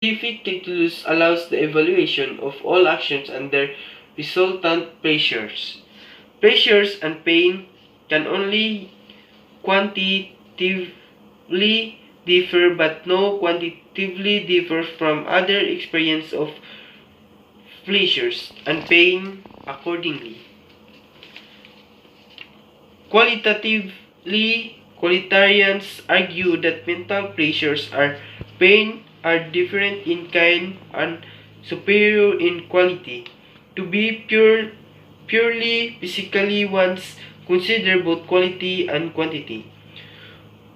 Scientific calculus allows the evaluation of all actions and their resultant pressures. Pressures and pain can only quantitatively differ but no quantitatively differ from other experience of pleasures and pain accordingly. Qualitatively, qualitarians argue that mental pleasures are pain are different in kind and superior in quality. To be purely physically ones consider both quality and quantity.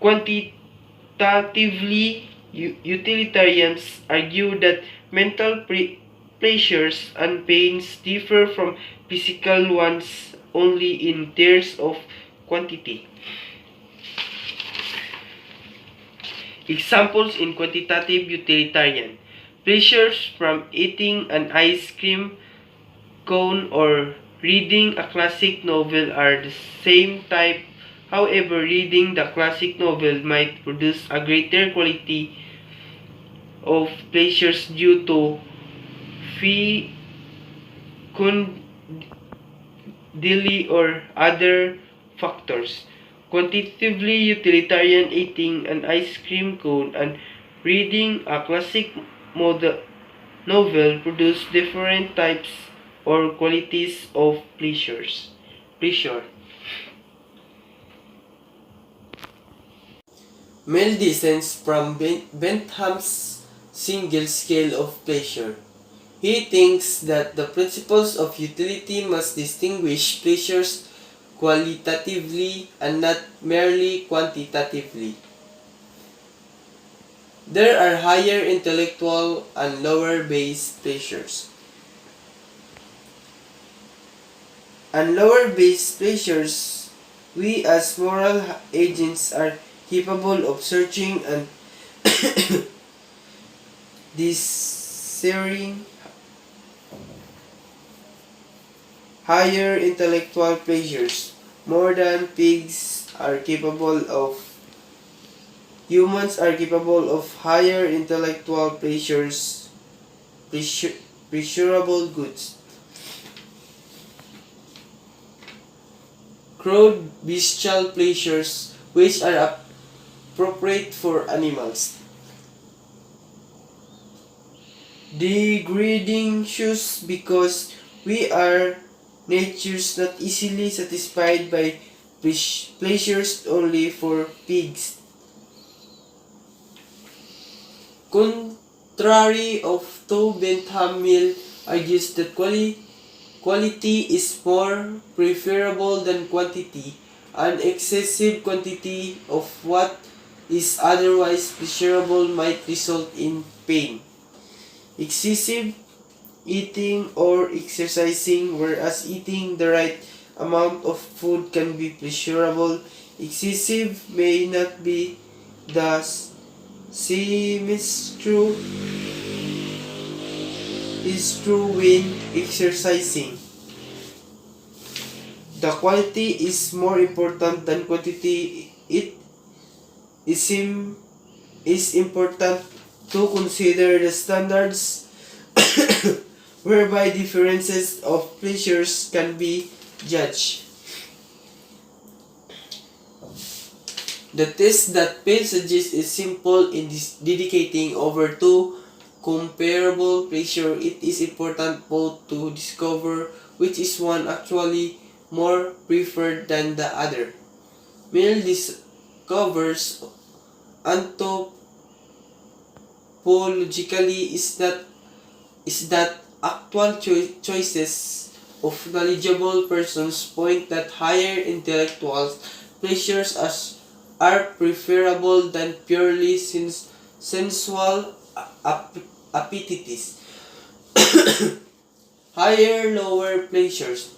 Quantitatively, utilitarians argue that mental pleasures and pains differ from physical ones only in terms of quantity. Examples in quantitative utilitarian: pleasures from eating an ice cream cone or reading a classic novel are the same type. However, reading the classic novel might produce a greater quality of pleasures due to fecundity or other factors. Quantitatively utilitarian, eating an ice cream cone and reading a classic novel produce different types or qualities of pleasure. Mill descends from Bentham's single scale of pleasure. He thinks that the principles of utility must distinguish pleasures qualitatively and not merely quantitatively. There are higher intellectual and lower base pleasures. And lower base pleasures, we as moral agents are capable of searching and discerning. Higher intellectual pleasures, more than humans are capable of higher intellectual pleasurable goods. Crude bestial pleasures, which are appropriate for animals. Degrading shoes, because we are natures not easily satisfied by pleasures only for pigs. Contrary of to Bentham Mill argues that quality is more preferable than quantity. An excessive quantity of what is otherwise pleasurable might result in pain. Excessive eating or exercising, whereas eating the right amount of food can be pleasurable. Excessive may not be the same is true when exercising. The quality is more important than quantity. It is important to consider the standards whereby differences of pleasures can be judged. The test that Pell suggests is simple in dedicating over two comparable pleasures. It is important both to discover which is one actually more preferred than the other. Mill discovers anthropologically is that actual choices of knowledgeable persons point that higher intellectual pleasures are preferable than purely sensual appetites. Higher lower pleasures.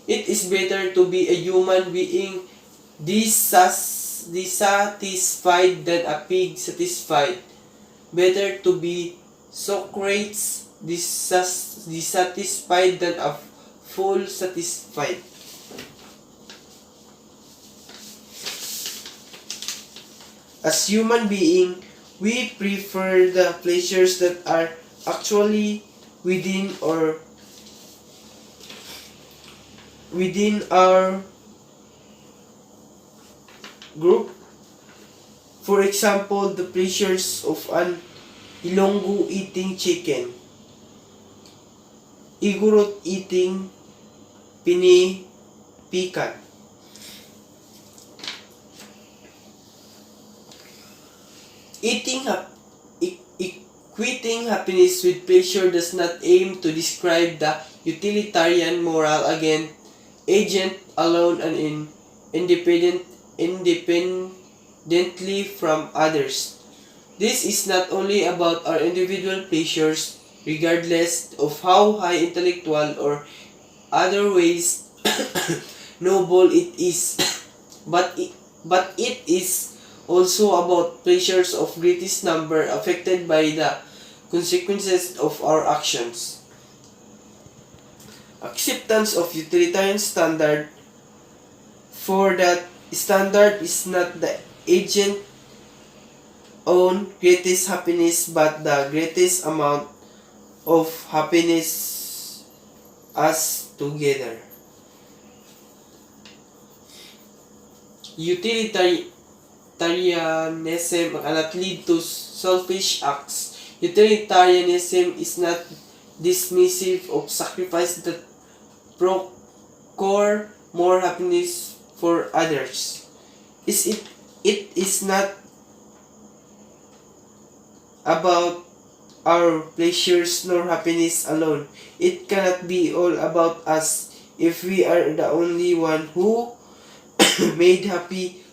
It is better to be a human being dissatisfied than a pig satisfied. Better to be Socrates dissatisfied than a fool satisfied. As human being, We prefer the pleasures that are actually within our group. For example, the pleasures of an Ilonggo eating chicken, Igorot eating pinipikan. Equating happiness with pleasure does not aim to describe the utilitarian moral agent alone and independently from others. This is not only about our individual pleasures, regardless of how high intellectual or other ways noble it is, but it is also about pleasures of greatest number affected by the consequences of our actions. Acceptance of utilitarian standard. For that standard is not the agent own greatest happiness but the greatest amount of happiness us together. Utilitarianism cannot lead to selfish acts. Utilitarianism is not dismissive of sacrifice that procure more happiness for others. It is not about our pleasures nor happiness alone. It cannot be all about us if we are the only one who made happy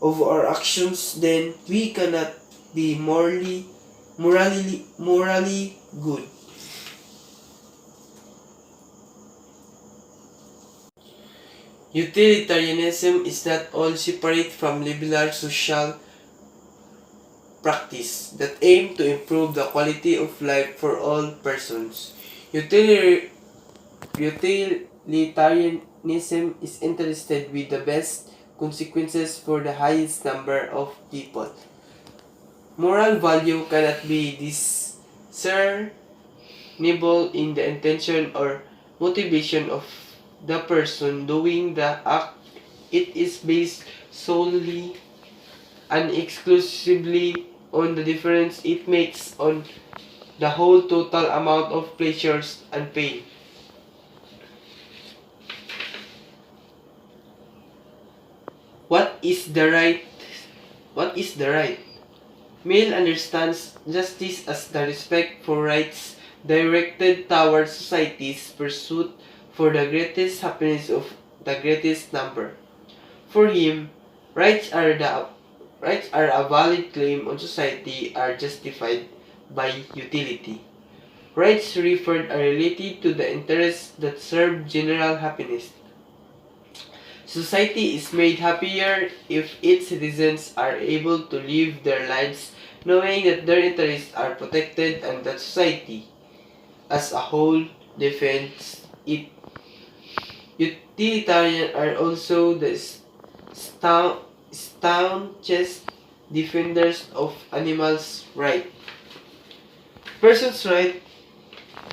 of our actions, then we cannot be morally good. Utilitarianism is not all separate from liberal social practice that aim to improve the quality of life for all persons. Utilitarianism is interested with the best consequences for the highest number of people. Moral value cannot be discernible in the intention or motivation of the person doing the act. It is based solely and exclusively on the difference it makes on the whole total amount of pleasures and pain. What is the right? Mill understands justice as the respect for rights directed towards society's pursuit for the greatest happiness of the greatest number. For him, rights are a valid claim on society are justified by utility. Rights referred are related to the interests that serve general happiness. Society is made happier if its citizens are able to live their lives knowing that their interests are protected and that society as a whole defends it. Utilitarians are also the staunchest defenders of animals' rights. Person's right,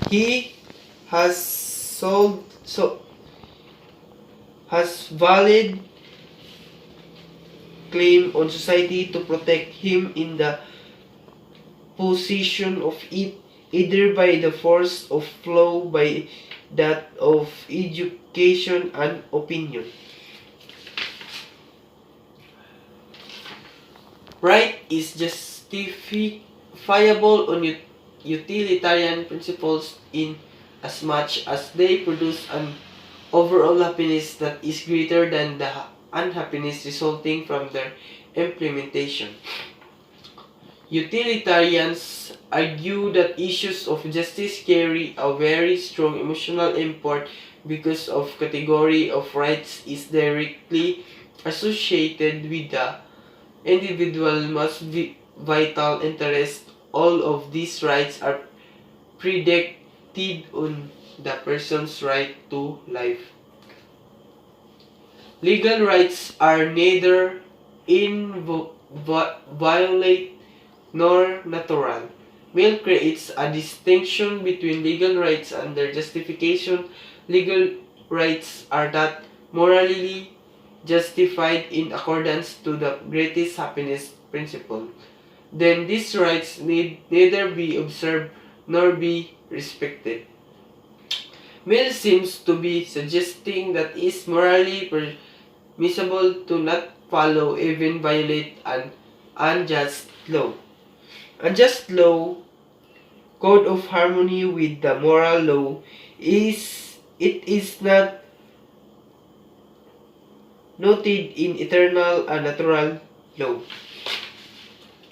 he has valid claim on society to protect him in the possession of it, either by the force of law, by that of education and opinion. Right is justifiable on utilitarian principles in as much as they produce an overall happiness that is greater than the unhappiness resulting from their implementation. Utilitarians argue that issues of justice carry a very strong emotional import because of category of rights is directly associated with the individual most vital interest. All of these rights are predicated on the person's right to life. Legal rights are neither inviolate nor natural. Mill creates a distinction between legal rights and their justification. Legal rights are not morally justified in accordance to the greatest happiness principle. Then these rights need neither be observed nor be respected. Mill seems to be suggesting that it is morally permissible to not follow, even violate, an unjust law. Unjust law, code of harmony with the moral law, is not noted in eternal and natural law.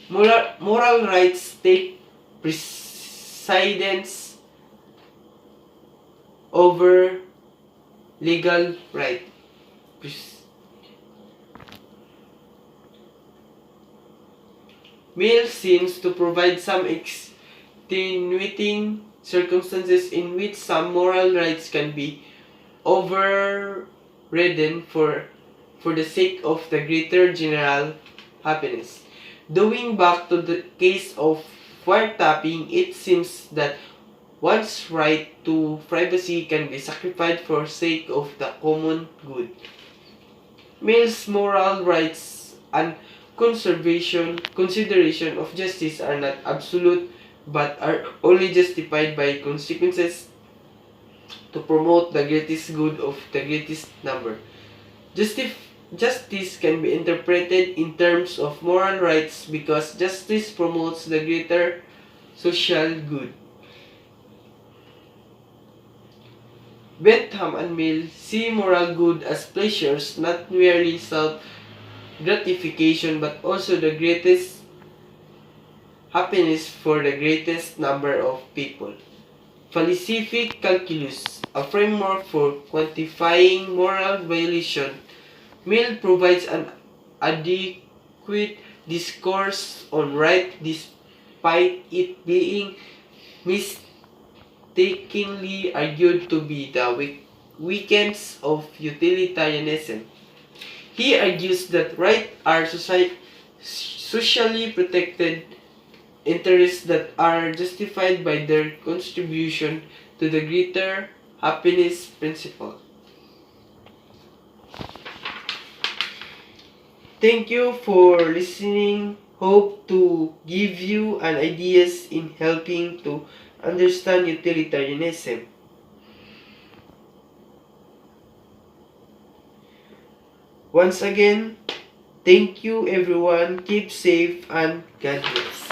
Moral rights take precedence over legal right. Mill seems to provide some extenuating circumstances in which some moral rights can be overridden for the sake of the greater general happiness. Going back to the case of wiretapping, it seems that one's right to privacy can be sacrificed for sake of the common good. Mill's moral rights and consideration of justice are not absolute but are only justified by consequences to promote the greatest good of the greatest number. Justice can be interpreted in terms of moral rights because justice promotes the greater social good. Bentham and Mill see moral good as pleasures, not merely self-gratification but also the greatest happiness for the greatest number of people. Philosophic calculus, a framework for quantifying moral violation. Mill provides an adequate discourse on right despite it being mistakenly argued to be the weakness of utilitarianism. He argues that rights are socially protected interests that are justified by their contribution to the greater happiness principle. Thank you for listening. Hope to give you an ideas in helping to understand utilitarianism. Once again, thank you everyone. Keep safe and God bless.